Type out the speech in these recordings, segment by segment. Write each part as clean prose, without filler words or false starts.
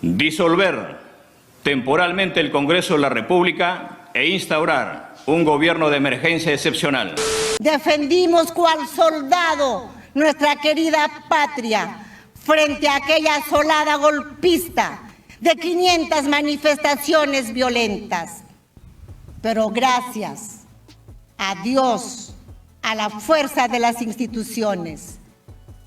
Disolver temporalmente el Congreso de la República e instaurar un gobierno de emergencia excepcional. Defendimos cual soldado nuestra querida patria frente a aquella asolada golpista de 500 manifestaciones violentas. Pero gracias a Dios, a la fuerza de las instituciones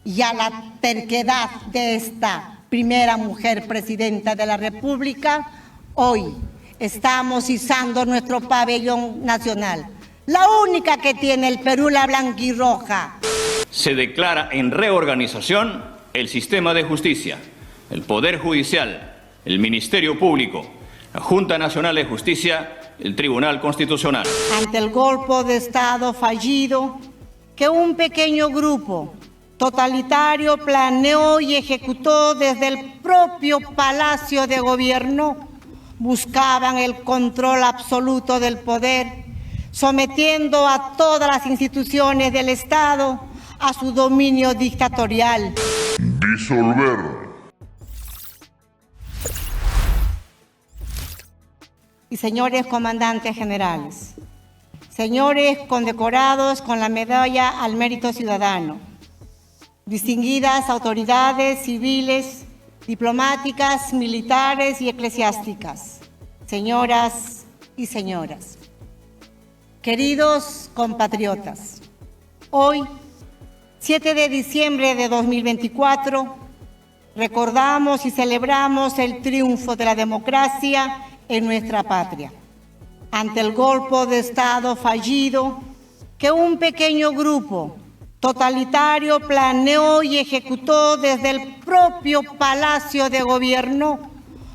y a la terquedad de esta primera mujer presidenta de la República, hoy estamos izando nuestro pabellón nacional, la única que tiene el Perú, la blanquirroja. Se declara en reorganización el sistema de justicia, el Poder Judicial, el Ministerio Público, la Junta Nacional de Justicia, el Tribunal Constitucional. Ante el golpe de Estado fallido que un pequeño grupo totalitario planeó y ejecutó desde el propio Palacio de Gobierno, buscaban el control absoluto del poder, sometiendo a todas las instituciones del Estado a su dominio dictatorial. Disolver. Y señores comandantes generales, señores condecorados con la medalla al mérito ciudadano, distinguidas autoridades civiles, diplomáticas, militares y eclesiásticas, señoras y señores, queridos compatriotas, hoy, 7 de diciembre de 2024, recordamos y celebramos el triunfo de la democracia en nuestra patria, ante el golpe de Estado fallido que un pequeño grupo totalitario planeó y ejecutó desde el propio Palacio de Gobierno,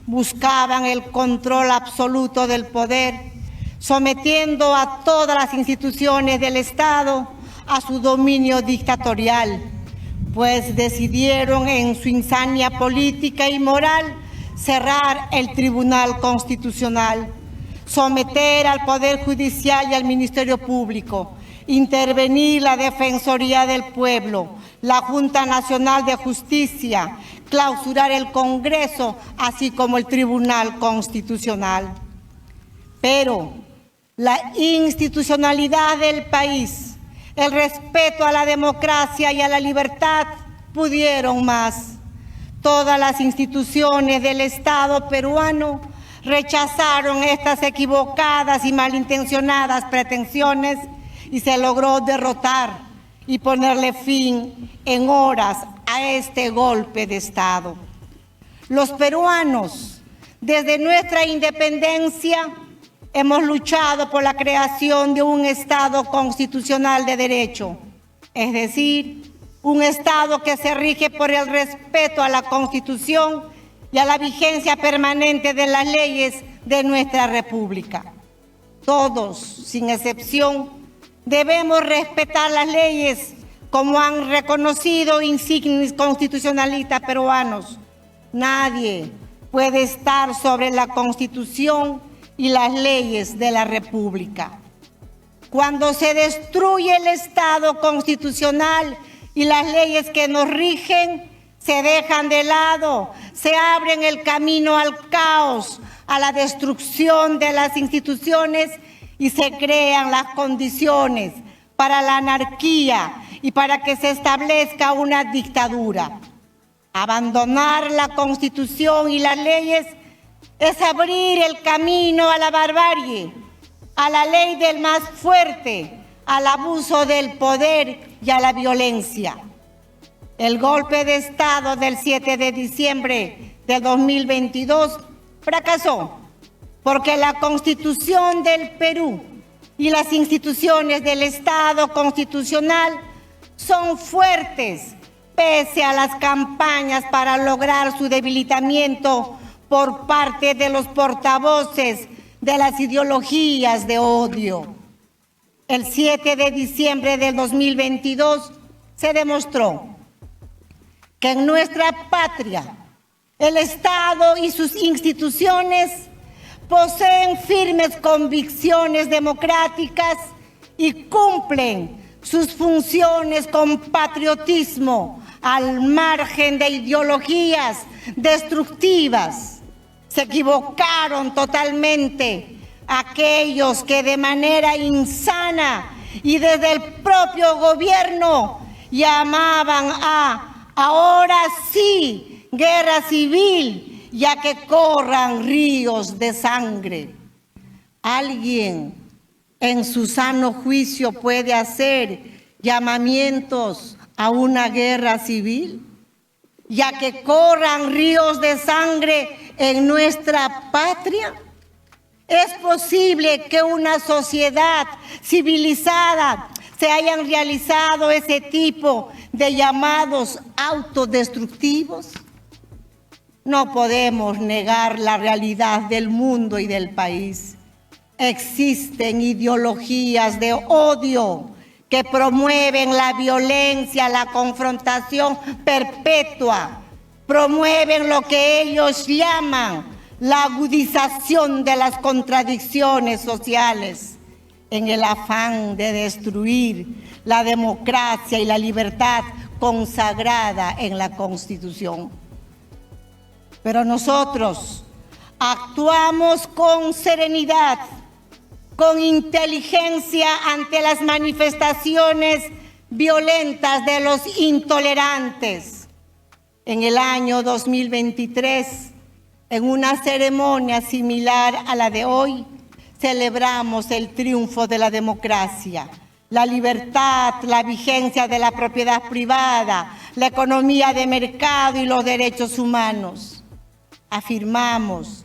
buscaban el control absoluto del poder, sometiendo a todas las instituciones del Estado a su dominio dictatorial, pues decidieron en su insania política y moral cerrar el Tribunal Constitucional, someter al Poder Judicial y al Ministerio Público, intervenir la Defensoría del Pueblo, la Junta Nacional de Justicia, clausurar el Congreso, así como el Tribunal Constitucional. Pero la institucionalidad del país, el respeto a la democracia y a la libertad pudieron más. Todas las instituciones del Estado peruano rechazaron estas equivocadas y malintencionadas pretensiones y se logró derrotar y ponerle fin en horas a este golpe de Estado. Los peruanos, desde nuestra independencia, hemos luchado por la creación de un Estado constitucional de derecho, es decir, un Estado que se rige por el respeto a la Constitución y a la vigencia permanente de las leyes de nuestra República. Todos, sin excepción, debemos respetar las leyes como han reconocido insignes constitucionalistas peruanos. Nadie puede estar sobre la Constitución y las leyes de la República. Cuando se destruye el Estado constitucional y las leyes que nos rigen, se dejan de lado, se abren el camino al caos, a la destrucción de las instituciones y se crean las condiciones para la anarquía y para que se establezca una dictadura. Abandonar la Constitución y las leyes es abrir el camino a la barbarie, a la ley del más fuerte, al abuso del poder y a la violencia. El golpe de Estado del 7 de diciembre de 2022 fracasó porque la Constitución del Perú y las instituciones del Estado constitucional son fuertes pese a las campañas para lograr su debilitamiento por parte de los portavoces de las ideologías de odio. El 7 de diciembre del 2022 se demostró que en nuestra patria el Estado y sus instituciones poseen firmes convicciones democráticas y cumplen sus funciones con patriotismo al margen de ideologías destructivas. Se equivocaron totalmente aquellos que de manera insana y desde el propio gobierno llamaban a, ahora sí, guerra civil, ya que corran ríos de sangre. ¿Alguien en su sano juicio puede hacer llamamientos a una guerra civil? Ya que corran ríos de sangre en nuestra patria. ¿Es posible que una sociedad civilizada se hayan realizado ese tipo de llamados autodestructivos? No podemos negar la realidad del mundo y del país. Existen ideologías de odio que promueven la violencia, la confrontación perpetua, promueven lo que ellos llaman la agudización de las contradicciones sociales en el afán de destruir la democracia y la libertad consagrada en la Constitución. Pero nosotros actuamos con serenidad, con inteligencia ante las manifestaciones violentas de los intolerantes. En el año 2023, en una ceremonia similar a la de hoy, celebramos el triunfo de la democracia, la libertad, la vigencia de la propiedad privada, la economía de mercado y los derechos humanos. Afirmamos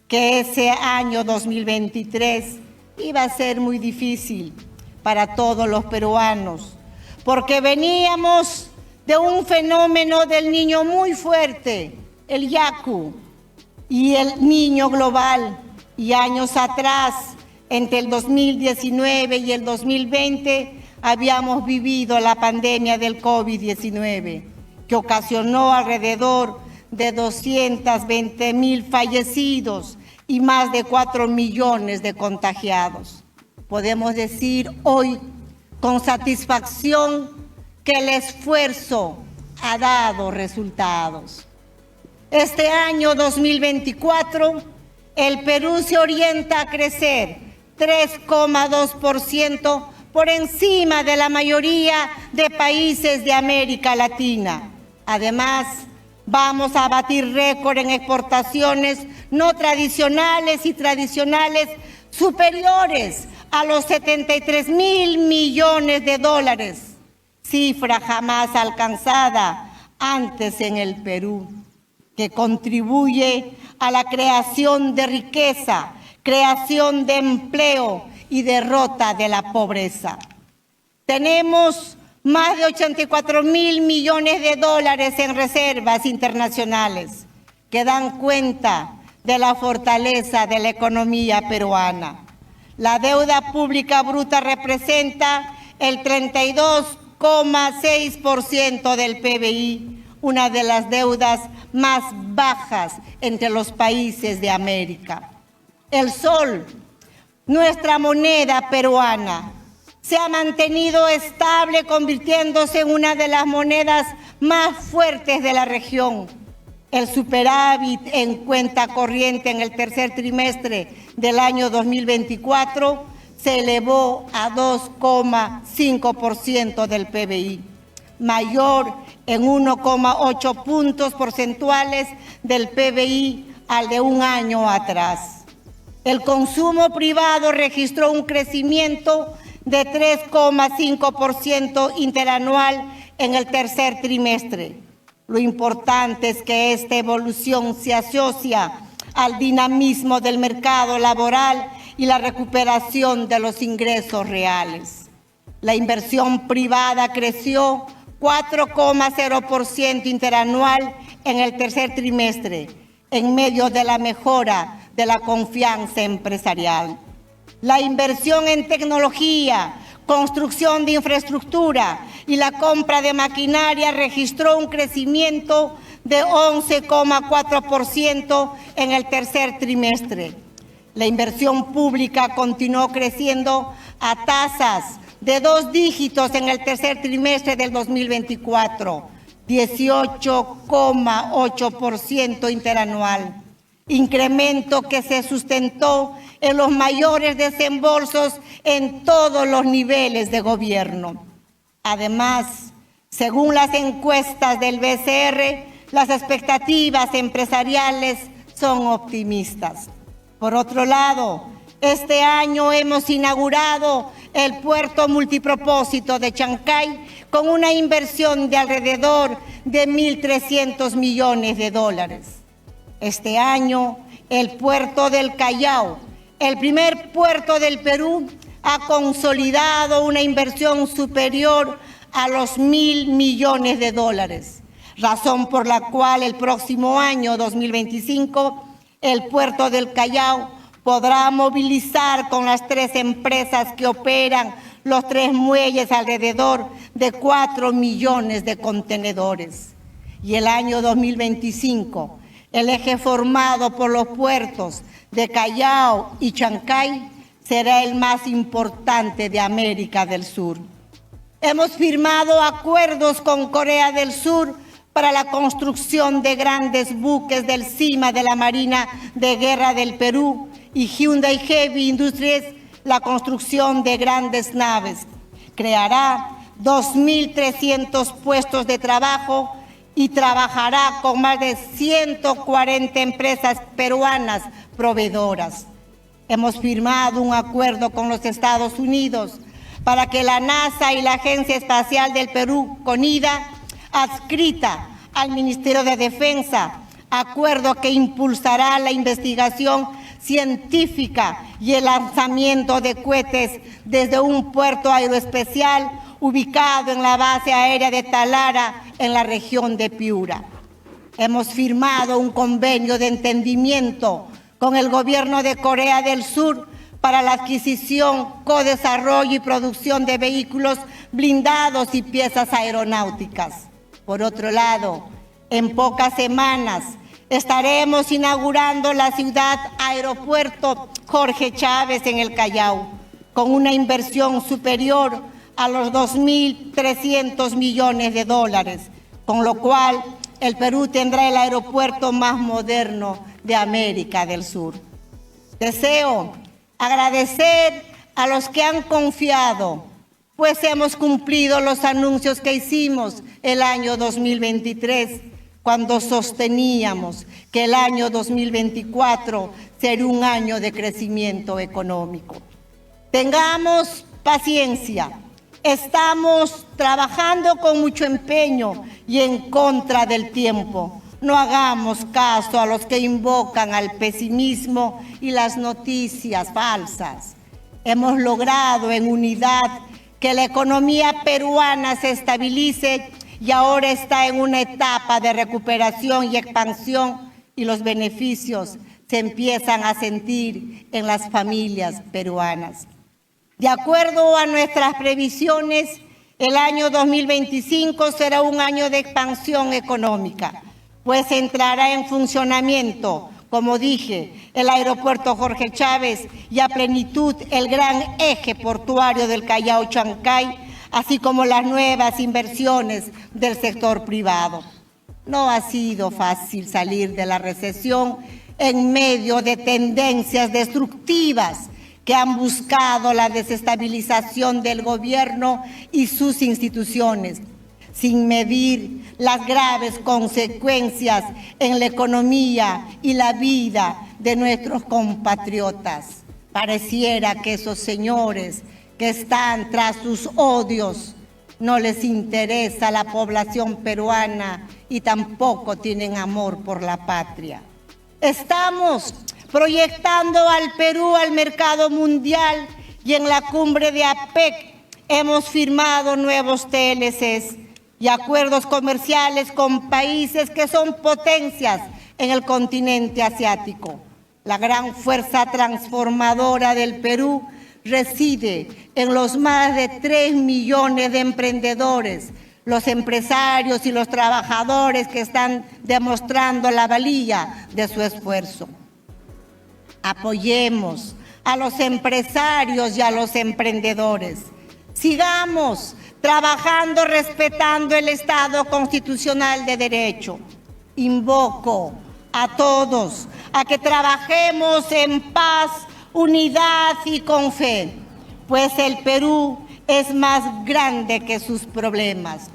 que ese año 2023 iba a ser muy difícil para todos los peruanos, porque veníamos de un fenómeno del niño muy fuerte, el Yaku, y el niño global, y años atrás, entre el 2019 y el 2020, habíamos vivido la pandemia del COVID-19, que ocasionó alrededor de 220,000 fallecidos y más de 4 millones de contagiados. Podemos decir hoy con satisfacción que el esfuerzo ha dado resultados. Este año 2024, el Perú se orienta a crecer 3,2% por encima de la mayoría de países de América Latina. Además, vamos a batir récord en exportaciones no tradicionales y tradicionales superiores a los 73,000 millones de dólares, cifra jamás alcanzada antes en el Perú, que contribuye a la creación de riqueza, creación de empleo y derrota de la pobreza. Tenemos más de 84,000 millones de dólares en reservas internacionales que dan cuenta de la fortaleza de la economía peruana. La deuda pública bruta representa el 32,6% del PBI, una de las deudas más bajas entre los países de América. El sol, nuestra moneda peruana, se ha mantenido estable, convirtiéndose en una de las monedas más fuertes de la región. El superávit en cuenta corriente en el tercer trimestre del año 2024 se elevó a 2,5% del PBI, mayor en 1,8 puntos porcentuales del PBI al de un año atrás. El consumo privado registró un crecimiento de 3,5% interanual en el tercer trimestre. Lo importante es que esta evolución se asocia al dinamismo del mercado laboral y la recuperación de los ingresos reales. La inversión privada creció 4,0% interanual en el tercer trimestre, en medio de la mejora de la confianza empresarial. La inversión en tecnología, construcción de infraestructura y la compra de maquinaria registró un crecimiento de 11,4% en el tercer trimestre. La inversión pública continuó creciendo a tasas de 2 dígitos en el tercer trimestre del 2024, 18,8% interanual. incremento que se sustentó en los mayores desembolsos en todos los niveles de gobierno. Además, según las encuestas del BCR, las expectativas empresariales son optimistas. Por otro lado, este año hemos inaugurado el puerto multipropósito de Chancay con una inversión de alrededor de 1.300 millones de dólares. Este año, el puerto del Callao, el primer puerto del Perú, ha consolidado una inversión superior a los 1.000 millones de dólares, razón por la cual el próximo año 2025 el puerto del Callao podrá movilizar con las 3 empresas que operan los 3 muelles alrededor de 4 millones de contenedores. Y el año 2025, el eje formado por los puertos de Callao y Chancay será el más importante de América del Sur. Hemos firmado acuerdos con Corea del Sur para la construcción de grandes buques del CIMA de la Marina de Guerra del Perú y Hyundai Heavy Industries la construcción de grandes naves. Creará 2.300 puestos de trabajo y trabajará con más de 140 empresas peruanas proveedoras. Hemos firmado un acuerdo con los Estados Unidos para que la NASA y la Agencia Espacial del Perú, CONIDA, adscrita al Ministerio de Defensa, acuerdo que impulsará la investigación científica y el lanzamiento de cohetes desde un puerto aeroespecial ubicado en la base aérea de Talara, en la región de Piura. Hemos firmado un convenio de entendimiento con el gobierno de Corea del Sur para la adquisición, codesarrollo y producción de vehículos blindados y piezas aeronáuticas. Por otro lado, en pocas semanas estaremos inaugurando la ciudad aeropuerto Jorge Chávez en el Callao, con una inversión superior a los 2.300 millones de dólares, con lo cual el Perú tendrá el aeropuerto más moderno de América del Sur. Deseo agradecer a los que han confiado, pues hemos cumplido los anuncios que hicimos el año 2023, cuando sosteníamos que el año 2024 sería un año de crecimiento económico. Tengamos paciencia. Estamos trabajando con mucho empeño y en contra del tiempo. No hagamos caso a los que invocan al pesimismo y las noticias falsas. Hemos logrado en unidad que la economía peruana se estabilice y ahora está en una etapa de recuperación y expansión, y los beneficios se empiezan a sentir en las familias peruanas. De acuerdo a nuestras previsiones, el año 2025 será un año de expansión económica, pues entrará en funcionamiento, como dije, el aeropuerto Jorge Chávez y a plenitud el gran eje portuario del Callao-Chancay, así como las nuevas inversiones del sector privado. No ha sido fácil salir de la recesión en medio de tendencias destructivas que han buscado la desestabilización del gobierno y sus instituciones, sin medir las graves consecuencias en la economía y la vida de nuestros compatriotas. Pareciera que esos señores que están tras sus odios no les interesa la población peruana y tampoco tienen amor por la patria. Estamos proyectando al Perú al mercado mundial y en la cumbre de APEC hemos firmado nuevos TLCs y acuerdos comerciales con países que son potencias en el continente asiático. La gran fuerza transformadora del Perú reside en los más de 3 millones de emprendedores, los empresarios y los trabajadores que están demostrando la valía de su esfuerzo. Apoyemos a los empresarios y a los emprendedores. Sigamos trabajando respetando el Estado constitucional de derecho. Invoco a todos a que trabajemos en paz, unidad y con fe, pues el Perú es más grande que sus problemas.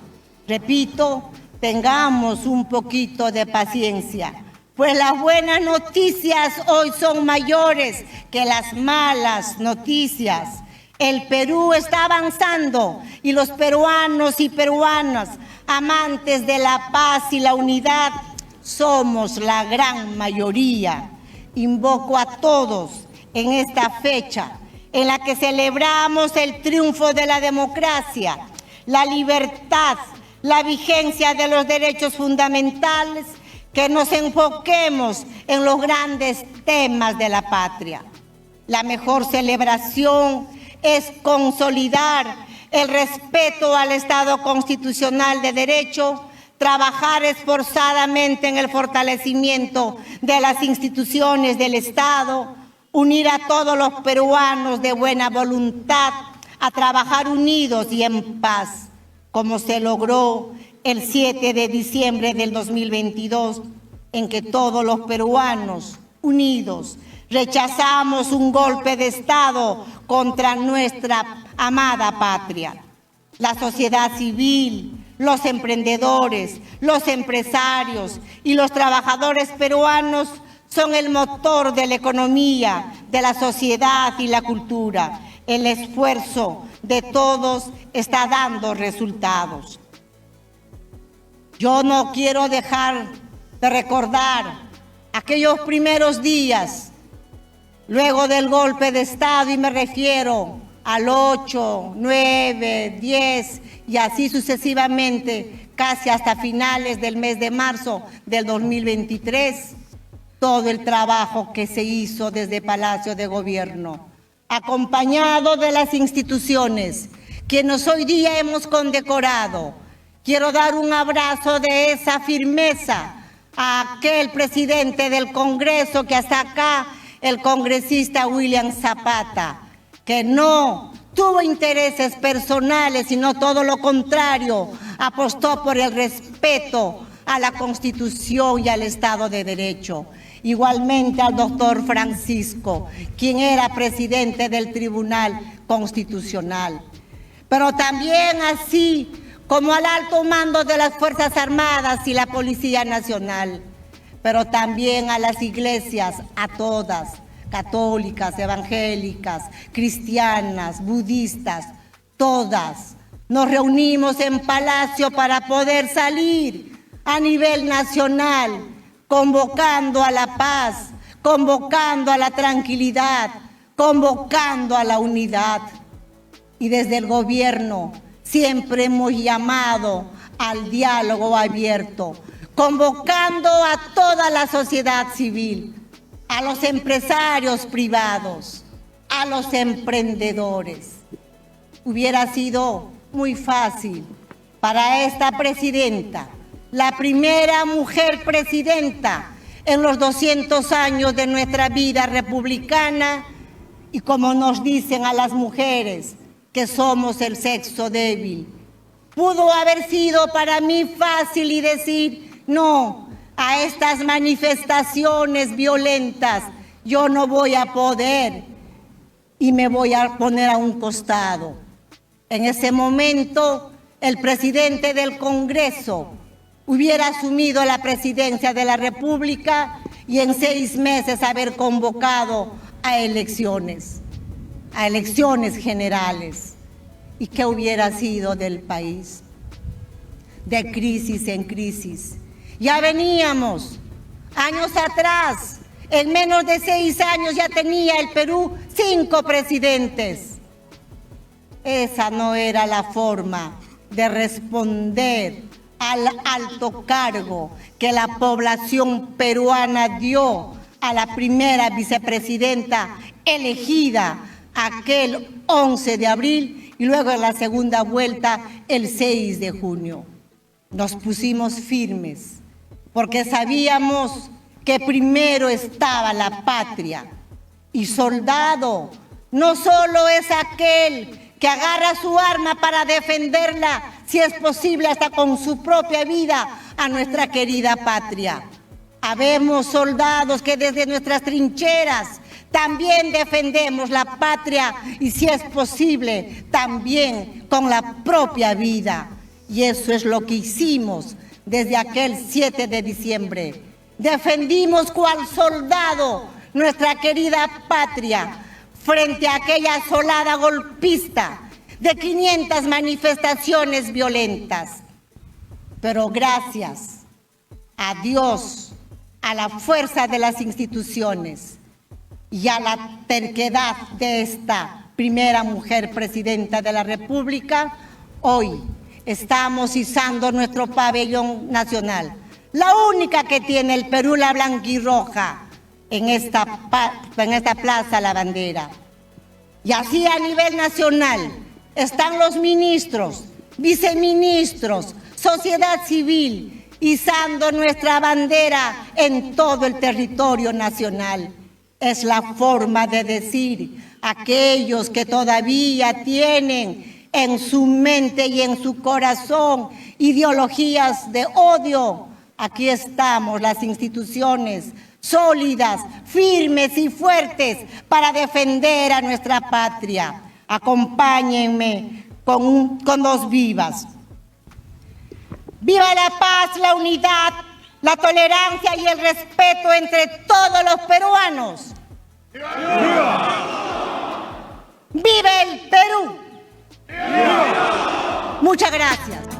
Repito, tengamos un poquito de paciencia, pues las buenas noticias hoy son mayores que las malas noticias. El Perú está avanzando y los peruanos y peruanas, amantes de la paz y la unidad, somos la gran mayoría. Invoco a todos en esta fecha en la que celebramos el triunfo de la democracia, la libertad, la vigencia de los derechos fundamentales, que nos enfoquemos en los grandes temas de la patria. La mejor celebración es consolidar el respeto al Estado constitucional de derecho, trabajar esforzadamente en el fortalecimiento de las instituciones del Estado, unir a todos los peruanos de buena voluntad a trabajar unidos y en paz, como se logró el 7 de diciembre del 2022, en que todos los peruanos unidos rechazamos un golpe de Estado contra nuestra amada patria. La sociedad civil, los emprendedores, los empresarios y los trabajadores peruanos son el motor de la economía, de la sociedad y la cultura. El esfuerzo de todos está dando resultados. Yo no quiero dejar de recordar aquellos primeros días luego del golpe de Estado, y me refiero al 8, 9, 10 y así sucesivamente, casi hasta finales del mes de marzo del 2023, todo el trabajo que se hizo desde Palacio de Gobierno, acompañado de las instituciones, quienes hoy día hemos condecorado. Quiero dar un abrazo de esa firmeza a aquel presidente del Congreso que hasta acá, el congresista William Zapata, que no tuvo intereses personales, sino todo lo contrario, apostó por el respeto a la Constitución y al Estado de Derecho. Igualmente al doctor Francisco, quien era presidente del Tribunal Constitucional. Pero también así como al alto mando de las Fuerzas Armadas y la Policía Nacional, pero también a las iglesias, a todas, católicas, evangélicas, cristianas, budistas, todas. Nos reunimos en Palacio para poder salir a nivel nacional, convocando a la paz, convocando a la tranquilidad, convocando a la unidad. Y desde el gobierno siempre hemos llamado al diálogo abierto, convocando a toda la sociedad civil, a los empresarios privados, a los emprendedores. Hubiera sido muy fácil para esta presidenta, la primera mujer presidenta en los 200 años de nuestra vida republicana, y como nos dicen a las mujeres que somos el sexo débil, pudo haber sido para mí fácil y decir no a estas manifestaciones violentas, yo no voy a poder y me voy a poner a un costado. En ese momento, el presidente del Congreso hubiera asumido la presidencia de la República y en 6 meses haber convocado a elecciones generales. ¿Y qué hubiera sido del país? De crisis en crisis. Ya veníamos años atrás, en menos de 6 años ya tenía el Perú 5 presidentes. Esa no era la forma de responder al alto cargo que la población peruana dio a la primera vicepresidenta elegida aquel 11 de abril y luego en la segunda vuelta el 6 de junio. Nos pusimos firmes porque sabíamos que primero estaba la patria, y soldado no solo es aquel que agarra su arma para defenderla, si es posible hasta con su propia vida, a nuestra querida patria. Habemos soldados que desde nuestras trincheras también defendemos la patria y, si es posible, también con la propia vida. Y eso es lo que hicimos desde aquel 7 de diciembre. Defendimos cual soldado nuestra querida patria frente a aquella asolada golpista de 500 manifestaciones violentas. Pero gracias a Dios, a la fuerza de las instituciones y a la terquedad de esta primera mujer presidenta de la República, hoy estamos izando nuestro pabellón nacional, la única que tiene el Perú, la blanquirroja, en esta Plaza La Bandera. Y así a nivel nacional están los ministros, viceministros, sociedad civil, izando nuestra bandera en todo el territorio nacional. Es la forma de decir a aquellos que todavía tienen en su mente y en su corazón ideologías de odio. Aquí estamos las instituciones sólidas, firmes y fuertes para defender a nuestra patria. Acompáñenme con dos vivas. ¡Viva la paz, la unidad, la tolerancia y el respeto entre todos los peruanos! ¡Viva! ¡Viva el Perú! ¡Viva! Muchas gracias.